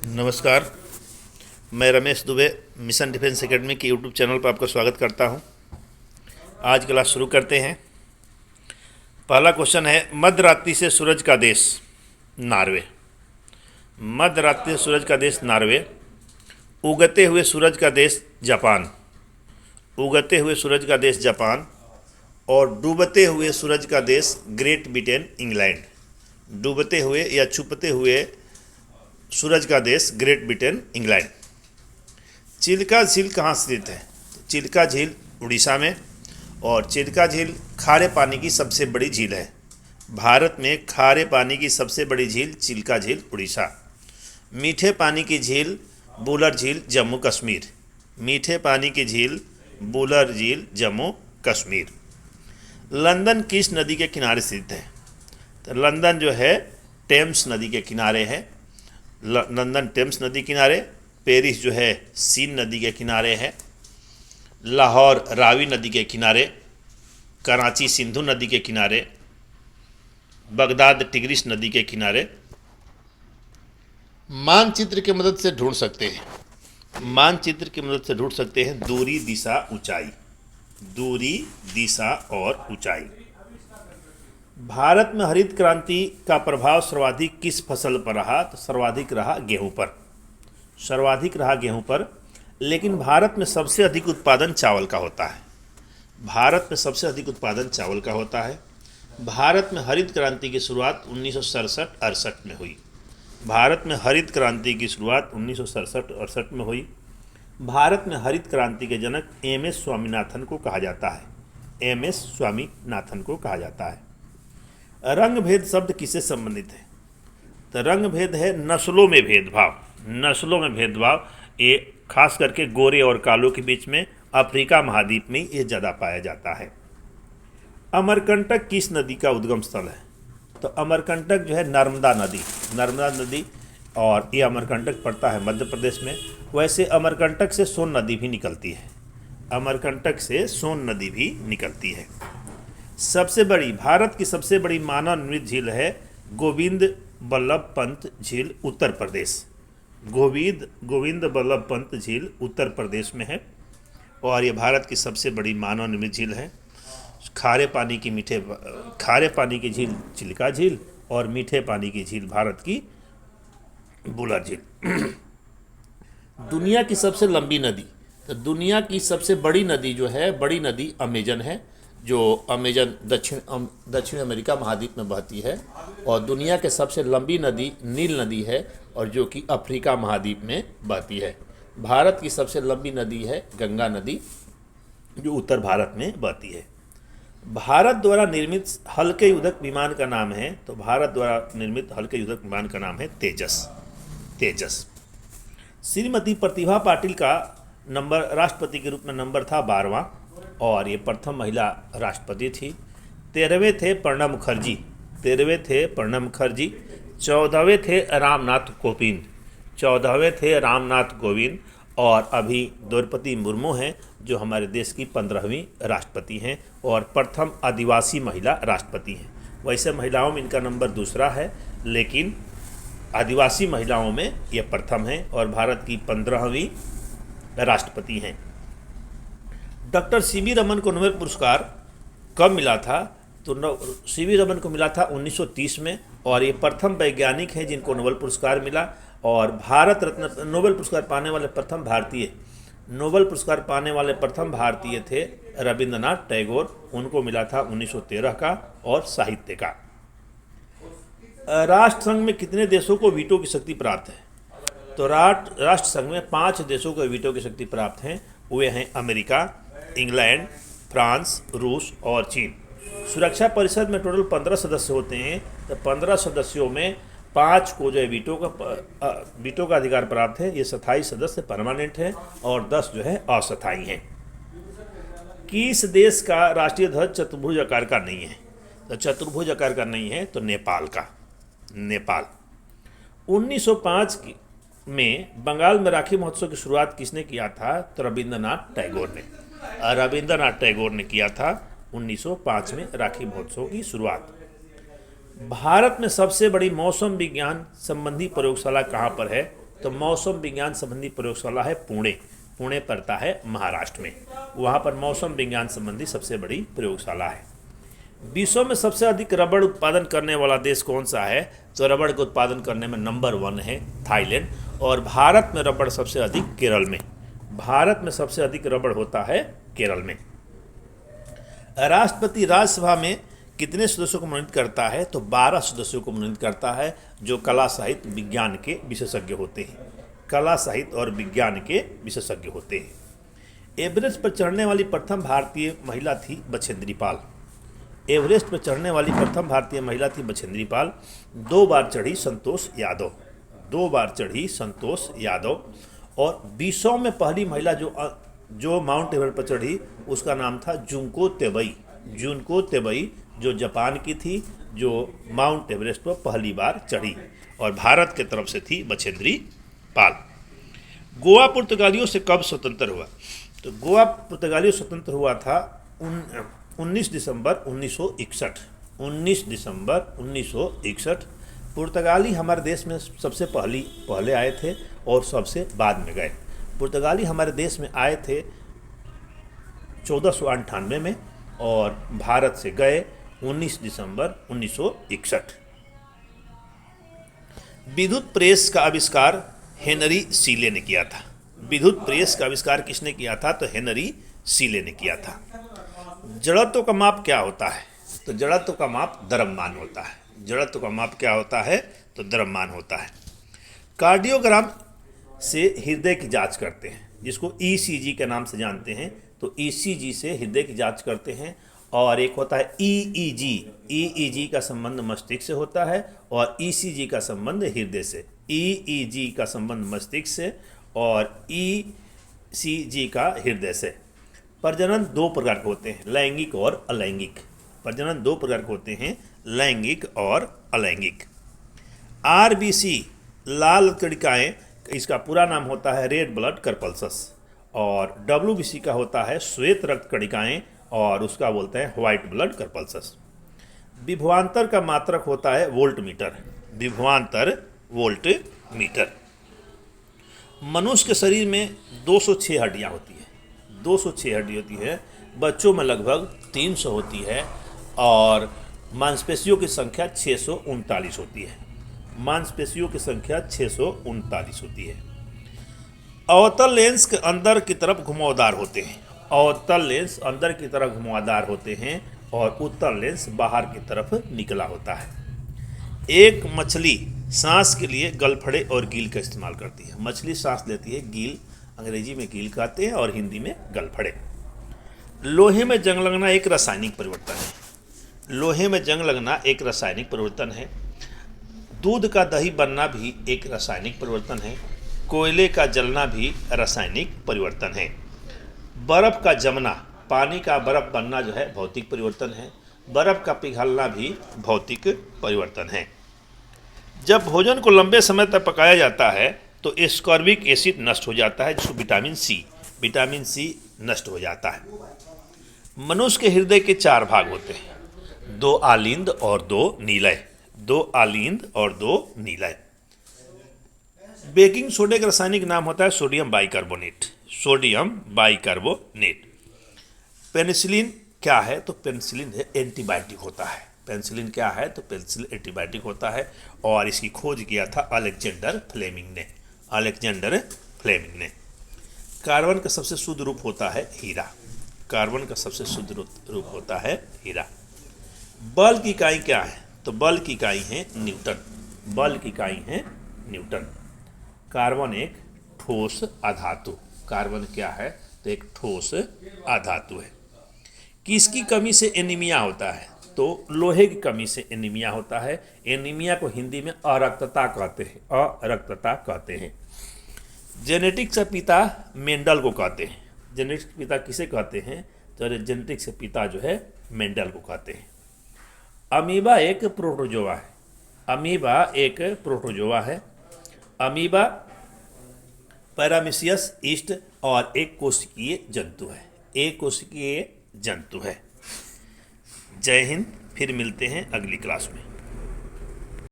नमस्कार। मैं Ramesh Dubey mission defence academy के यूट्यूब चैनल पर आपका स्वागत करता हूं। आज क्लास शुरू करते हैं। पहला क्वेश्चन है, मध्य रात्रि से सूरज का देश नॉर्वे। मध्य रात्रि से सूरज का देश नॉर्वे। उगते हुए सूरज का देश जापान। उगते हुए सूरज का देश जापान। और डूबते हुए सूरज का देश ग्रेट ब्रिटेन इंग्लैंड। डूबते हुए या छुपते हुए सूरज का देश ग्रेट ब्रिटेन इंग्लैंड। चिल्का झील कहाँ स्थित है? तो चिल्का झील उड़ीसा में, और चिल्का झील खारे पानी की सबसे बड़ी झील है। भारत में खारे पानी की सबसे बड़ी झील चिल्का झील उड़ीसा। मीठे पानी की झील बुलर झील जम्मू कश्मीर। मीठे पानी की झील बुलर झील जम्मू कश्मीर। लंदन किस नदी के किनारे स्थित है? तो लंदन जो है टेम्स नदी के किनारे है। लंदन टेम्स नदी किनारे। पेरिस जो है सीन नदी के किनारे है। लाहौर रावी नदी के किनारे। कराची सिंधु नदी के किनारे। बगदाद टिग्रिस नदी के किनारे। मानचित्र की मदद से ढूंढ सकते हैं। मानचित्र की मदद से ढूंढ सकते हैं दूरी, दिशा, ऊंचाई। दूरी, दिशा और ऊंचाई। भारत में हरित क्रांति का प्रभाव सर्वाधिक किस फसल पर रहा? तो सर्वाधिक रहा गेहूं पर। सर्वाधिक रहा गेहूं पर। लेकिन भारत में सबसे अधिक उत्पादन चावल का होता है। भारत में सबसे अधिक उत्पादन चावल का होता है। भारत में हरित क्रांति की शुरुआत 1967-68 में हुई। भारत में हरित क्रांति की शुरुआत 1967-68 में हुई। भारत में हरित क्रांति के जनक एम.एस. स्वामीनाथन को कहा जाता है। एम.एस. स्वामीनाथन को कहा जाता है। रंग भेद शब्द किससे संबंधित है? तो रंग भेद है नस्लों में भेदभाव। नस्लों में भेदभाव ये खास करके गोरे और कालों के बीच में अफ्रीका महाद्वीप में ये ज़्यादा पाया जाता है। अमरकंटक किस नदी का उद्गम स्थल है? तो अमरकंटक जो है नर्मदा नदी। नर्मदा नदी, और ये अमरकंटक पड़ता है मध्य प्रदेश में। वैसे अमरकंटक से सोन नदी भी निकलती है। अमरकंटक से सोन नदी भी निकलती है। सबसे बड़ी, भारत की सबसे बड़ी मानव निर्मित झील है गोविंद बल्लभ पंत झील, उत्तर प्रदेश। गोविंद बल्लभ पंत झील उत्तर प्रदेश में है, और ये भारत की सबसे बड़ी मानव निर्मित झील है। खारे पानी की झील चिल्का झील, और मीठे पानी की झील भारत की बुलर झील। दुनिया की सबसे लंबी नदी? तो दुनिया की सबसे बड़ी नदी जो है, बड़ी नदी अमेजन है, जो अमेजन दक्षिण अमेरिका महाद्वीप में बहती है। और दुनिया के सबसे लंबी नदी नील नदी है, और जो कि अफ्रीका महाद्वीप में बहती है। भारत की सबसे लंबी नदी है गंगा नदी, जो उत्तर भारत में बहती है। भारत द्वारा निर्मित हल्के युद्धक विमान का नाम है? तो भारत द्वारा निर्मित हल्के युद्धक विमान का नाम है तेजस। श्रीमती प्रतिभा पाटिल का नंबर राष्ट्रपति के रूप में नंबर था 12वां, और ये प्रथम महिला राष्ट्रपति थी। 13वें थे प्रणब मुखर्जी। 14वें थे रामनाथ कोविंद। और अभी द्रौपदी मुर्मू हैं, जो हमारे देश की 15वीं राष्ट्रपति हैं और प्रथम आदिवासी महिला राष्ट्रपति हैं। वैसे महिलाओं में इनका नंबर दूसरा है, लेकिन आदिवासी महिलाओं में ये प्रथम है, और भारत की 15वीं राष्ट्रपति हैं। Doctor CV. रमन को नोबेल पुरस्कार कब मिला था? तो सी.वी. रमन को मिला था 1930 में, और ये प्रथम वैज्ञानिक हैं जिनको नोबेल पुरस्कार मिला। और भारत रत्न नोबेल पुरस्कार पाने वाले प्रथम भारतीय थे रविंद्रनाथ टैगोर। उनको मिला था 1913 का, और साहित्य का। राष्ट्र संघ में कितने देशों को वीटो की शक्ति प्राप्त है? तो राष्ट्र संघ में 5 देशों को वीटो की शक्ति प्राप्त हैं। वे हैं अमेरिका, इंग्लैंड, फ्रांस, रूस और चीन। सुरक्षा परिषद में टोटल 15 सदस्य होते हैं। तो 15 सदस्यों में 5 को जो है वीटो का अधिकार प्राप्त है। ये 27 सदस्य परमानेंट हैं, और 10 जो है अस्थायी हैं। किस देश का राष्ट्रीय ध्वज चतुर्भुज आकार का नहीं है? तो चतुर्भुज आकार का नहीं है तो नेपाल का। 1905 में बंगाल में राखी महोत्सव की शुरुआत किसने किया था? तो रविंद्रनाथ टैगोर ने किया था 1905 में राखी महोत्सव की शुरुआत। भारत में सबसे बड़ी मौसम विज्ञान संबंधी प्रयोगशाला कहाँ पर है? तो मौसम विज्ञान संबंधी प्रयोगशाला है पुणे। पुणे पड़ता है महाराष्ट्र में, वहाँ पर मौसम विज्ञान संबंधी सबसे बड़ी प्रयोगशाला है। विश्व में सबसे अधिक रबड़ उत्पादन करने वाला देश कौन सा है? तो रबड़ का उत्पादन करने में नंबर 1 है थाईलैंड। और भारत में रबड़ सबसे अधिक केरल में, भारत में सबसे अधिक रबड़ होता है केरल में। राष्ट्रपति राज्यसभा में कितने सदस्यों को मनोनीत करता है? तो 12 सदस्यों को मनोनीत करता है, जो कला साहित्य विज्ञान के विशेषज्ञ होते हैं। कला साहित्य और विज्ञान के विशेषज्ञ होते हैं। एवरेस्ट पर चढ़ने वाली प्रथम भारतीय महिला थी बछेंद्री पाल। एवरेस्ट पर चढ़ने वाली प्रथम भारतीय महिला थी बछेंद्री पाल। 2 बार चढ़ी संतोष यादव, 2 बार चढ़ी संतोष यादव। और 20 में पहली महिला जो माउंट एवरेस्ट पर चढ़ी उसका नाम था जुंको तेबई। जुंको तेबई जो जापान की थी, जो माउंट एवरेस्ट पर पहली बार चढ़ी, और भारत के तरफ से थी बछेंद्री पाल। गोवा पुर्तगालियों से कब स्वतंत्र हुआ? तो गोवा पुर्तगालियों से स्वतंत्र हुआ था 19 दिसंबर 1961। 19 दिसंबर 1961। पुर्तगाली हमारे देश में सबसे पहले आए थे और सबसे बाद में गए। पुर्तगाली हमारे देश में आए थे 1498 में और भारत से गए 19 दिसंबर 1961। विद्युत प्रेस का आविष्कार हेनरी सीले ने किया था। विद्युत प्रेस का आविष्कार किसने किया था? तो हेनरी सीले ने किया था। जड़त्व का माप क्या होता है? तो जड़त्व का माप द्रव्यमान होता है। जड़त्व का माप क्या होता है? तो द्रव्यमान होता है। कार्डियोग्राम से हृदय की जांच करते हैं, जिसको ईसीजी के नाम से जानते हैं। तो ईसीजी से हृदय की जांच करते हैं। और एक होता है ईईजी। ईईजी का संबंध मस्तिष्क से होता है और ईसीजी का संबंध हृदय से। ईईजी का संबंध मस्तिष्क से और ईसीजी का हृदय से। प्रजनन 2 प्रकार के होते हैं, लैंगिक और अलैंगिक। प्रजनन 2 प्रकार के होते हैं, लैंगिक और अलैंगिक। आरबीसी लाल कणिकाएं, इसका पूरा नाम होता है रेड ब्लड कर्पल्सस। और डब्ल्यूबीसी का होता है श्वेत रक्त कणिकाएं और उसका बोलते हैं व्हाइट ब्लड कर्पल्सस। विभवांतर का मात्रक होता है वोल्ट मीटर। विभवांतर वोल्ट मीटर। मनुष्य के शरीर में 206 हड्डियां होती है। 206 हड्डी होती है। बच्चों में लगभग 300 होती है और मांसपेशियों की संख्या 639 होती है। मांसपेशियों की संख्या 639 होती है। अवतल लेंस के अंदर की तरफ घुमावदार होते हैं। अवतल लेंस अंदर की तरफ घुमावदार होते हैं और उत्तल लेंस बाहर की तरफ निकला होता है। एक मछली सांस के लिए गलफड़े और गील का इस्तेमाल करती है। मछली सांस लेती है गील, अंग्रेजी में गील कहते हैं और हिंदी में गलफड़े। लोहे में जंग लगना एक रासायनिक परिवर्तन है। लोहे में जंग लगना एक रासायनिक परिवर्तन है। दूध का दही बनना भी एक रासायनिक परिवर्तन है। कोयले का जलना भी रासायनिक परिवर्तन है। बर्फ का जमना, पानी का बर्फ बनना जो है भौतिक परिवर्तन है। बर्फ का पिघलना भी भौतिक परिवर्तन है। जब भोजन को लंबे समय तक पकाया जाता है तो एस्कॉर्बिक एसिड नष्ट हो जाता है, जिसको विटामिन सी नष्ट हो जाता है। मनुष्य के हृदय के 4 भाग होते हैं, 2 आलिंद और 2 नीलय। 2 आलिंद और 2 नीलय। बेकिंग सोडा का रासायनिक नाम होता है sodium bicarbonate. Sodium bicarbonate. Penicillin क्या है? तो पेनिसिलिन है एंटीबायोटिक होता है। पेनिसिलिन क्या है? तो पेनिसिलिन एंटीबायोटिक होता है और इसकी खोज किया था अलेक्जेंडर फ्लेमिंग ने। अलेक्जेंडर फ्लेमिंग ने। कार्बन का सबसे शुद्ध रूप होता है हीरा। कार्बन का सबसे शुद्ध रूप होता है हीरा। बल की इकाई क्या है? तो बल की इकाई है न्यूटन। बल की इकाई है न्यूटन। कार्बन एक ठोस अधातु। कार्बन क्या है? तो एक ठोस अधातु है। किसकी कमी से एनीमिया होता है? तो लोहे की कमी से एनीमिया होता है। एनीमिया को हिंदी में अरक्तता कहते हैं। अरक्तता कहते हैं। जेनेटिक्स का पिता मेंडल को कहते हैं। जेनेटिक्स का पिता किसे कहते हैं? तो जेनेटिक्स का पिता जो है मेंडल को कहते हैं। अमीबा एक प्रोटोजोआ है। अमीबा एक प्रोटोजोआ है। अमीबा पैरामीशियस ईस्ट और एक कोशिकीय जंतु है। एक कोशिकीय जंतु है। जय हिंद। फिर मिलते हैं अगली क्लास में।